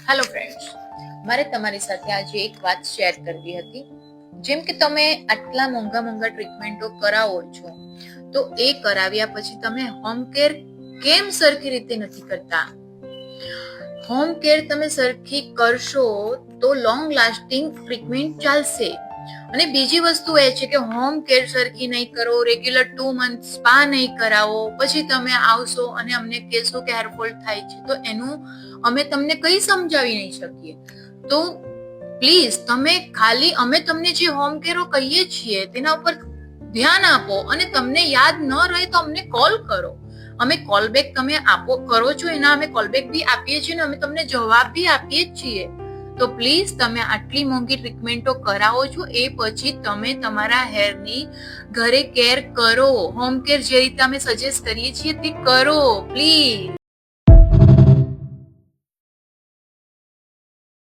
Hello friends, મારે તમારી સાથે આજે એક વાત શેર કરવી હતી. જેમ કે તમે આટલા મોંઘા મોંઘા ટ્રીટમેન્ટો કરાવો છો, તો એ કરાવ્યા પછી તમે હોમ કેર કેમ સરખી રીતે નથી કરતા? હોમ કેર તમે સરખી કરશો તો લોંગ લાસ્ટિંગ ટ્રીટમેન્ટ ચાલશે. અને બીજી વસ્તુ એ છે કે હોમ કેર સરખી નહીં કરો, રેગ્યુલર 2 મંથ સ્પા નહીં કરાવો, પછી તમે આવશો અને અમને કહેશો કે હેરફોલ થાય છે, તો એનું અમે તમને કઈ સમજાવી નહીં શકીએ. તો પ્લીઝ તમે ખાલી અમે તમને જે હોમ કેરો કહીએ છીએ તેના ઉપર ધ્યાન આપો, અને તમને યાદ ન રહે તો અમને કોલ કરો. અમે કોલ બેક તમે આપો કરો છો, એના અમે કોલ બેક બી આપીએ છીએ, અને અમે તમને જવાબ બી આપીએ જ છીએ. તો પ્લીઝ તમે આટલી મોંઘી ટ્રીટમેન્ટો કરાવો છો, એ પછી તમે તમારા હેરની ઘરે કેર કરો. હોમ કેર જે રીતે અમે સજેસ્ટ કરીએ છીએ તે કરો પ્લીઝ.